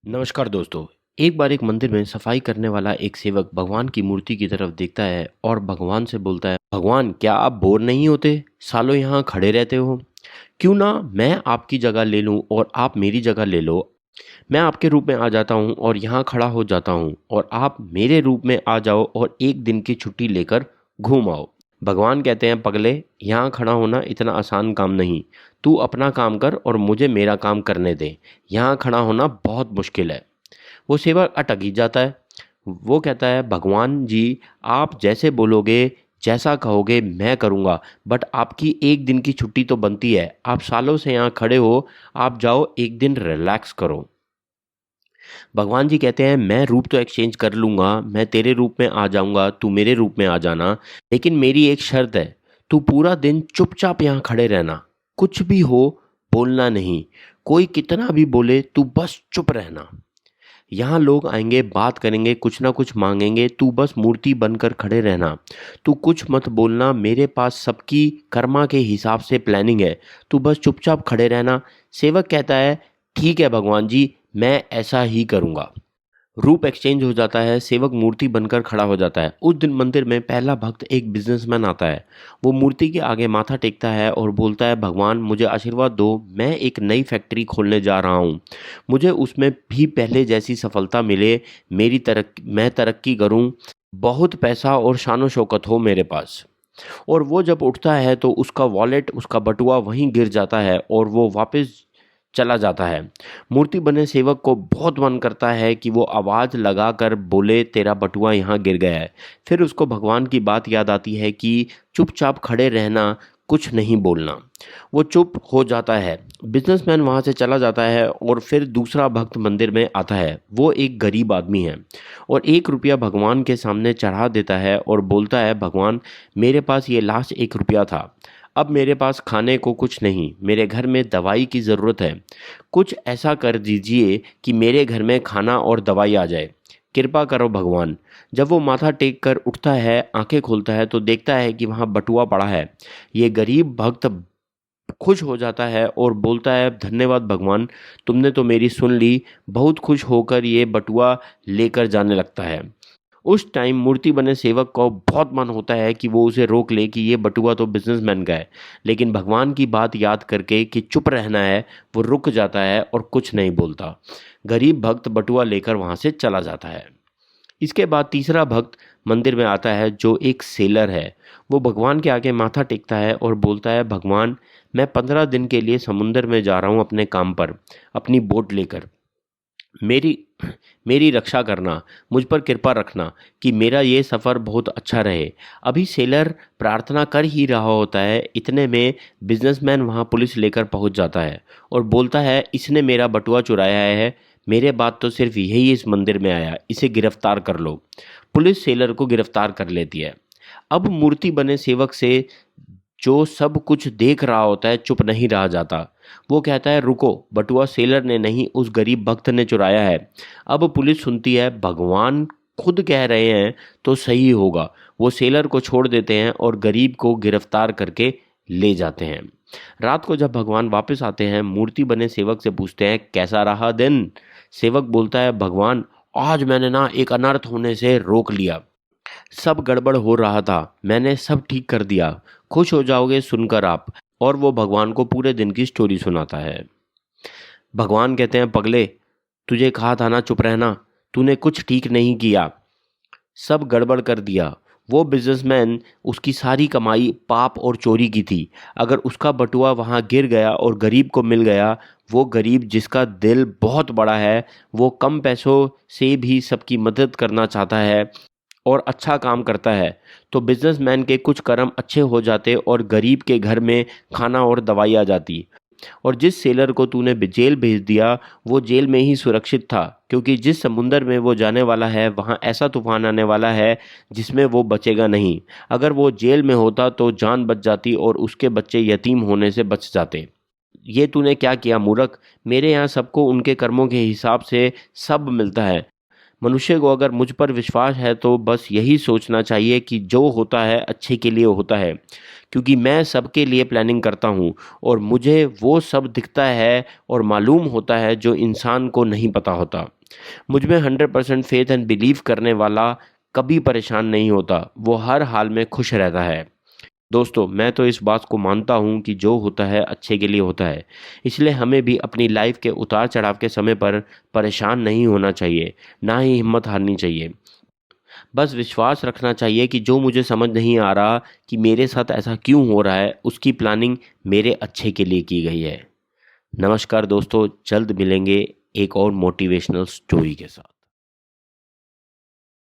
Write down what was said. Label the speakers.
Speaker 1: नमस्कार दोस्तों। एक बार एक मंदिर में सफाई करने वाला एक सेवक भगवान की मूर्ति की तरफ देखता है और भगवान से बोलता है, भगवान क्या आप बोर नहीं होते? सालों यहाँ खड़े रहते हो। क्यों ना मैं आपकी जगह ले लूं और आप मेरी जगह ले लो। मैं आपके रूप में आ जाता हूँ और यहाँ खड़ा हो जाता हूँ और आप मेरे रूप में आ जाओ और एक दिन की छुट्टी लेकर घूम आओ। भगवान कहते हैं, पगले, यहाँ खड़ा होना इतना आसान काम नहीं। तू अपना काम कर और मुझे मेरा काम करने दे। यहाँ खड़ा होना बहुत मुश्किल है। वो सेवक अटक ही जाता है। वो कहता है, भगवान जी, आप जैसे बोलोगे, जैसा कहोगे मैं करूँगा, बट आपकी एक दिन की छुट्टी तो बनती है। आप सालों से यहाँ खड़े हो, आप जाओ एक दिन रिलैक्स करो। भगवान जी कहते हैं, मैं रूप तो एक्सचेंज कर लूँगा, मैं तेरे रूप में आ जाऊँगा, तू मेरे रूप में आ जाना, लेकिन मेरी एक शर्त है। तू पूरा दिन चुपचाप यहाँ खड़े रहना, कुछ भी हो बोलना नहीं। कोई कितना भी बोले तू बस चुप रहना। यहाँ लोग आएंगे, बात करेंगे, कुछ ना कुछ मांगेंगे, तू बस मूर्ति बनकर खड़े रहना। तू कुछ मत बोलना, मेरे पास सबकी कर्मा के हिसाब से प्लानिंग है। तू बस चुपचाप खड़े रहना। सेवक कहता है, ठीक है भगवान जी, मैं ऐसा ही करूँगा। रूप एक्सचेंज हो जाता है, सेवक मूर्ति बनकर खड़ा हो जाता है। उस दिन मंदिर में पहला भक्त एक बिजनेसमैन आता है। वो मूर्ति के आगे माथा टेकता है और बोलता है, भगवान मुझे आशीर्वाद दो, मैं एक नई फैक्ट्री खोलने जा रहा हूँ। मुझे उसमें भी पहले जैसी सफलता मिले, मैं तरक्की करूँ, बहुत पैसा और शान शौकत हो मेरे पास। और वो जब उठता है तो उसका वॉलेट, उसका बटुआ वहीं गिर जाता है और वो वापस चला जाता है। मूर्ति बने सेवक को बहुत मन करता है कि वो आवाज़ लगाकर बोले, तेरा बटुआ यहाँ गिर गया है। फिर उसको भगवान की बात याद आती है कि चुपचाप खड़े रहना, कुछ नहीं बोलना। वो चुप हो जाता है। बिजनेसमैन वहाँ से चला जाता है और फिर दूसरा भक्त मंदिर में आता है। वो एक गरीब आदमी है और 1 रुपया भगवान के सामने चढ़ा देता है और बोलता है, भगवान मेरे पास ये लास्ट 1 रुपया था। अब मेरे पास खाने को कुछ नहीं, मेरे घर में दवाई की ज़रूरत है। कुछ ऐसा कर दीजिए कि मेरे घर में खाना और दवाई आ जाए। कृपा करो भगवान। जब वो माथा टेक कर उठता है, आंखें खोलता है तो देखता है कि वहाँ बटुआ पड़ा है। ये गरीब भक्त खुश हो जाता है और बोलता है, धन्यवाद भगवान, तुमने तो मेरी सुन ली। बहुत खुश होकर ये बटुआ लेकर जाने लगता है। उस टाइम मूर्ति बने सेवक को बहुत मन होता है कि वो उसे रोक ले कि ये बटुआ तो बिजनेसमैन का है, लेकिन भगवान की बात याद करके कि चुप रहना है, वो रुक जाता है और कुछ नहीं बोलता। गरीब भक्त बटुआ लेकर वहाँ से चला जाता है। इसके बाद तीसरा भक्त मंदिर में आता है जो एक सेलर है। वो भगवान के आगे माथा टेकता है और बोलता है, भगवान मैं 15 दिन के लिए समुंदर में जा रहा हूँ अपने काम पर, अपनी बोट लेकर। मेरी मेरी रक्षा करना, मुझ पर कृपा रखना कि मेरा ये सफ़र बहुत अच्छा रहे। अभी सेलर प्रार्थना कर ही रहा होता है, इतने में बिजनेसमैन वहाँ पुलिस लेकर पहुँच जाता है और बोलता है, इसने मेरा बटुआ चुराया है। मेरे बाद तो सिर्फ यही इस मंदिर में आया, इसे गिरफ्तार कर लो। पुलिस सेलर को गिरफ्तार कर लेती है। अब मूर्ति बने सेवक से जो सब कुछ देख रहा होता है चुप नहीं रहा जाता। वो कहता है, रुको, बटुआ सेलर ने नहीं, उस गरीब भक्त ने चुराया है। अब पुलिस सुनती है, भगवान खुद कह रहे हैं तो सही होगा। वो सेलर को छोड़ देते हैं और गरीब को गिरफ्तार करके ले जाते हैं। रात को जब भगवान वापस आते हैं, मूर्ति बने सेवक से पूछते हैं, कैसा रहा दिन? सेवक बोलता है, भगवान आज मैंने ना एक अनर्थ होने से रोक लिया। सब गड़बड़ हो रहा था, मैंने सब ठीक कर दिया। खुश हो जाओगे सुनकर आप। और वो भगवान को पूरे दिन की स्टोरी सुनाता है। भगवान कहते हैं, पगले, तुझे कहा था ना चुप रहना, तूने कुछ ठीक नहीं किया, सब गड़बड़ कर दिया। वो बिजनेसमैन, उसकी सारी कमाई पाप और चोरी की थी। अगर उसका बटुआ वहाँ गिर गया और गरीब को मिल गया, वो गरीब जिसका दिल बहुत बड़ा है, वो कम पैसों से भी सबकी मदद करना चाहता है और अच्छा काम करता है, तो बिजनेसमैन के कुछ कर्म अच्छे हो जाते और गरीब के घर में खाना और दवाई आ जाती। और जिस सेलर को तूने जेल भेज दिया, वो जेल में ही सुरक्षित था, क्योंकि जिस समुंदर में वो जाने वाला है वहाँ ऐसा तूफान आने वाला है जिसमें वो बचेगा नहीं। अगर वो जेल में होता तो जान बच जाती और उसके बच्चे यतीम होने से बच जाते। ये तूने क्या किया मूर्ख? मेरे यहाँ सबको उनके कर्मों के हिसाब से सब मिलता है। मनुष्य को अगर मुझ पर विश्वास है तो बस यही सोचना चाहिए कि जो होता है अच्छे के लिए होता है, क्योंकि मैं सबके लिए प्लानिंग करता हूँ और मुझे वो सब दिखता है और मालूम होता है जो इंसान को नहीं पता होता। मुझ में 100% फेथ एंड बिलीव करने वाला कभी परेशान नहीं होता, वो हर हाल में खुश रहता है। दोस्तों, मैं तो इस बात को मानता हूँ कि जो होता है अच्छे के लिए होता है। इसलिए हमें भी अपनी लाइफ के उतार चढ़ाव के समय पर परेशान नहीं होना चाहिए, ना ही हिम्मत हारनी चाहिए। बस विश्वास रखना चाहिए कि जो मुझे समझ नहीं आ रहा कि मेरे साथ ऐसा क्यों हो रहा है, उसकी प्लानिंग मेरे अच्छे के लिए की गई है। नमस्कार दोस्तों, जल्द मिलेंगे एक और मोटिवेशनल स्टोरी के साथ।